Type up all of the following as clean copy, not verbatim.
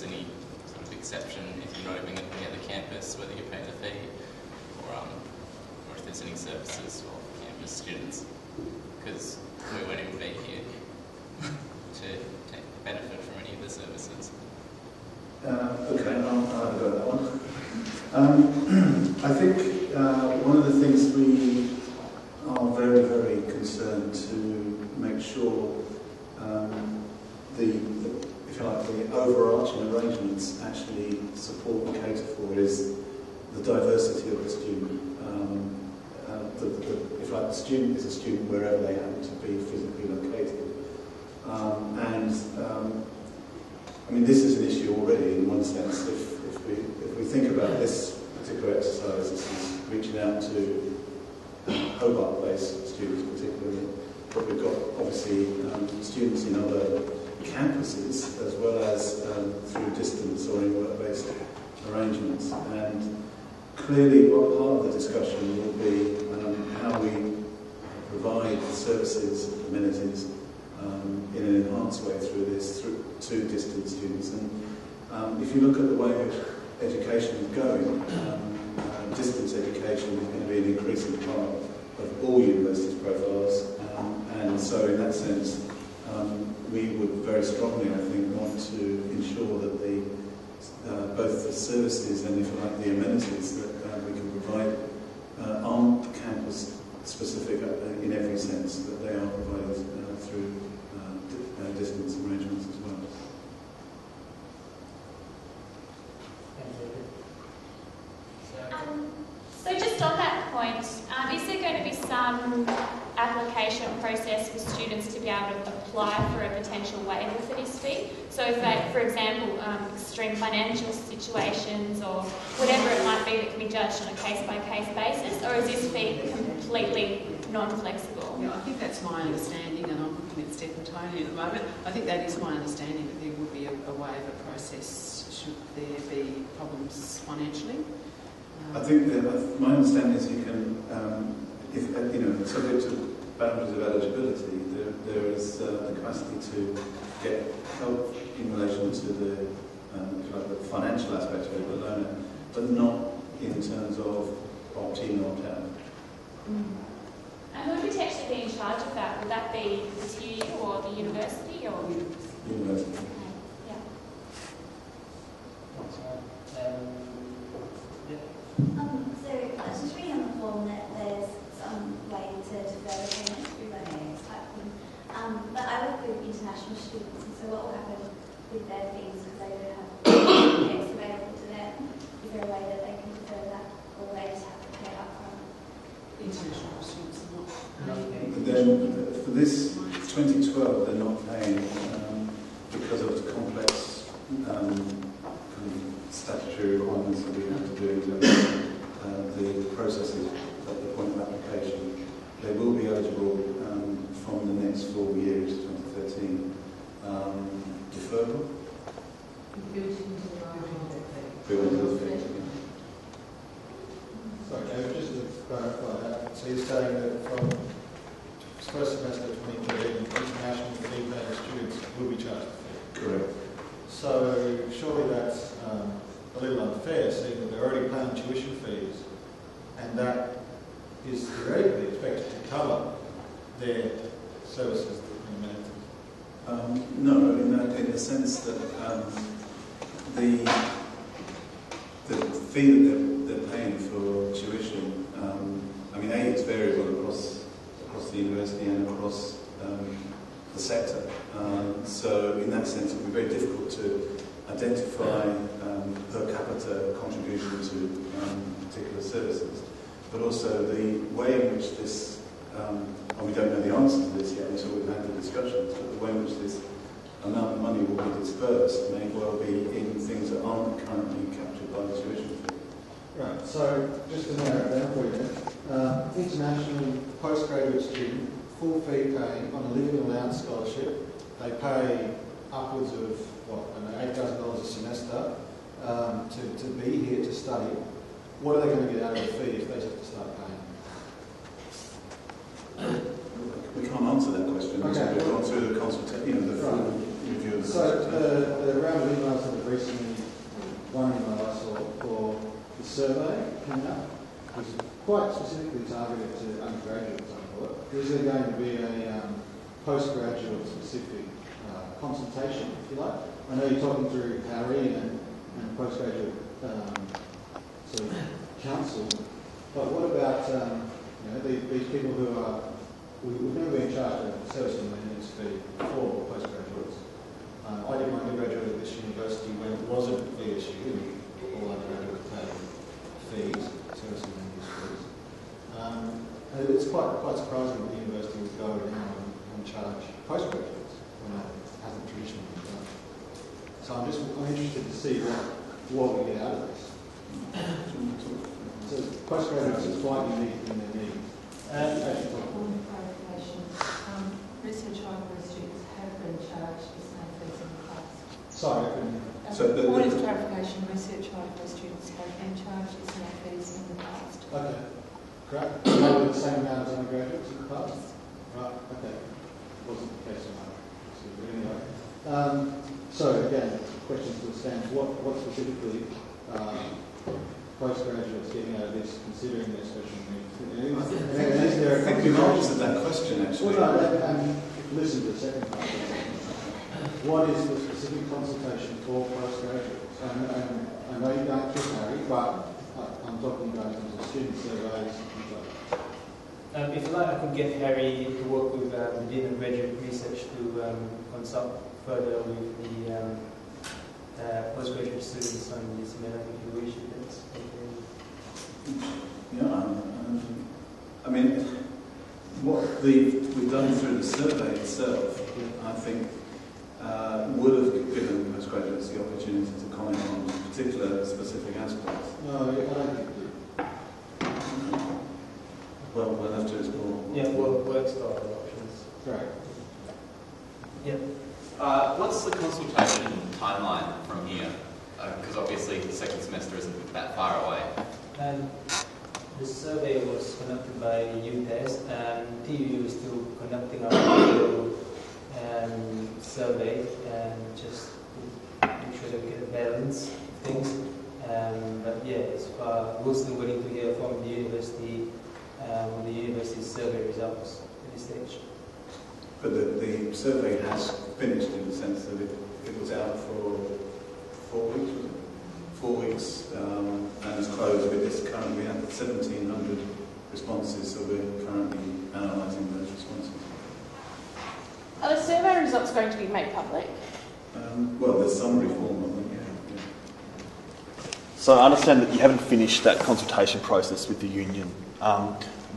there's any sort of exception if you're not even near the campus, whether you pay the fee, or if there's any services for campus students, because we won't even be here to benefit from any of the services. Okay, I'll have a go at that one. I think one of the things we are very, very concerned to make sure if you like, the overarching arrangements actually support and cater for is the diversity of the student. If you like, the student is a student wherever they happen to be physically located. I mean, this is an issue already in one sense. If we think about this particular exercise, this is reaching out to Hobart-based students particularly, but we've got obviously students in other campuses as well as through distance or in work-based arrangements. And clearly, what part of the discussion will be how we provide services, amenities in an enhanced way through this, to distant students. And if you look at the way in which education is going, distance education is going to be an increasing part of all universities' profiles. And so in that sense, we would very strongly, I think, want to ensure that both the services and, if you like, the amenities that we can provide aren't campus specific in every sense, that they are provided through distance arrangements as well. So just on that point, is there going to be some application process for students to be able to apply for a potential waiver for this fee? So if they, for example, extreme financial situations or whatever it might be that can be judged on a case-by-case basis, or is this fee completely non-flexible? Yeah, I think that's my understanding, and I'm looking at Steph and Tony at the moment. I think that is my understanding, that there would be a waiver process should there be problems financially. I think that my understanding is you can, if you know, subject to boundaries of eligibility, there is the capacity to get help in relation to the financial aspect of it, the loaner, but not in terms of opt-in or opt-out. And who would potentially be in charge of that? Would that be the TUU or the university? Or? University. Yeah. So I was just reading on the form that there's some way to defer payment through loans type thing. But I work with international students, and so what will happen with their fees, because they don't have checks available to them? Is there a way that they can defer that, or they just have to pay it up front? International students are not For this 2012, they're not paying because of the complex statutory requirements that we have to do in terms of the processes at the point of application. They will be eligible from the next full year, which is 2013. Deferral? Built into the fee. Sorry, David, just to clarify that, so you're saying that from first semester 2013, international fee-paying students will be charged a fee? Correct. So surely that's a little unfair, seeing that they're already paying tuition fees, and that is theoretically expected to cover their services and amenities. No, in the sense that the fee that they're paying for tuition, I mean, it's variable across the university and across the sector. So in that sense, it would be very difficult to identify per capita contribution to particular services. But also the way in which this, and we don't know the answer to this yet until we've had the discussions, but the way in which this amount of money will be dispersed may well be in things that aren't currently captured by the tuition fee. Right, so just to narrow it down for you, international postgraduate student, full fee paying on a living allowance scholarship, they pay upwards of, $8,000 a semester to be here to study. What are they going to get out of the fee if they have to start paying? We can't answer that question until we've gone through the consultation, the full review of the So the round of emails that have recently, one email I saw for the survey coming up was quite specifically targeted to undergraduates, I thought. Is there going to be a postgraduate specific consultation, if you like? I know you're talking through Harry and postgraduate sort of council, but what about these people who are, we've never been charged a service maintenance fee for postgraduates. I did my undergraduate at this university when it wasn't a fee issue, and all undergraduates paid fees, service maintenance fees. And it's quite surprising that the university would go now and charge postgraduates when it hasn't traditionally been done. So I'm interested to see what we get out of this. So postgraduates is quite unique in their needs. One clarification. Research library students have been charged the same fees in the past. Sorry, I couldn't. Point of clarification, research library students have been charged the same fees in the past. Okay, great. They were the same amount as undergraduates in the past? Right, okay. Wasn't the case in my but anyway. So again, question still stands. What specifically postgraduates getting out of this, considering their special needs? I think you've answered that question, actually. Well, no, listen to the second part. What is the specific consultation for postgraduates? I know you don't through Harry, but I'm talking about in terms of student surveys and things like that. If you like, I could get Harry to work with the Dean of Graduate Research to consult further with the postgraduate students on this matter, if you wish. I mean, what we've done through the survey itself, I think, would have given postgraduates the opportunity to comment on particular specific aspects. No, I don't think it did. Well, we'll have to explore. Yeah, work style options. Great. Yeah. What's the consultation timeline from here? Because obviously the second semester isn't that far away. The survey was conducted by UTAS, and TUU is still conducting our survey and just to make sure that we get a balance of things. But yeah, we're still waiting to hear from the university on the university's survey results at this stage. But the survey has finished in the sense that it was out for 4 weeks, was it? 4 weeks, and it's closed with this currently. We have 1,700 responses, so we're currently analysing those responses. Are the survey results going to be made public? Well, there's summary form of them, yeah. So I understand that you haven't finished that consultation process with the union.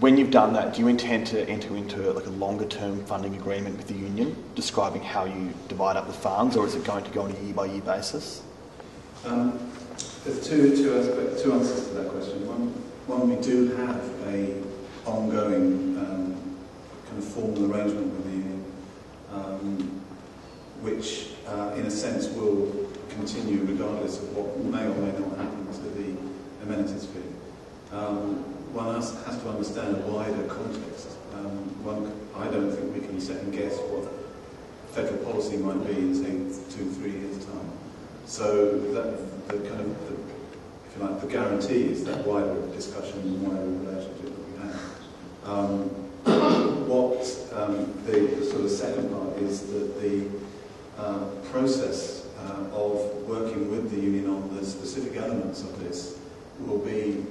When you've done that, do you intend to enter into a longer-term funding agreement with the union, describing how you divide up the funds, or is it going to go on a year-by-year basis? There's two answers to that question. One, we do have a ongoing kind of formal arrangement with the union, which, in a sense, will continue regardless of what may or may not happen to the amenities fee. One has to understand a wider context. I don't think we can second guess what federal policy might be in, say, 2-3 years' time. So that if you like, the guarantee is that wider discussion and wider relationship that we have. The sort of second part is that the process of working with the union on the specific elements of this will be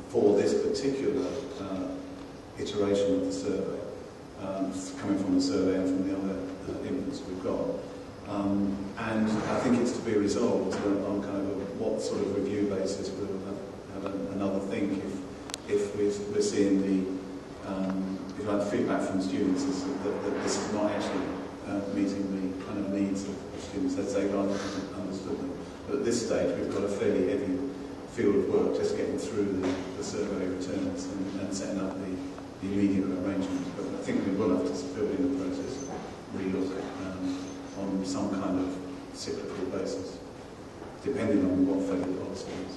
for this particular iteration of the survey, coming from the survey and from the other inputs we've got. And I think it's to be resolved on kind of what sort of review basis we'll have another think if we're seeing the feedback from students is that this is not actually meeting the kind of needs of students as they rather understood them. But at this stage we've got a fairly heavy field of work just getting through the survey returns and setting up the immediate arrangements. But I think we will have to build in the process, relook on some kind of cyclical basis, depending on what federal policy is.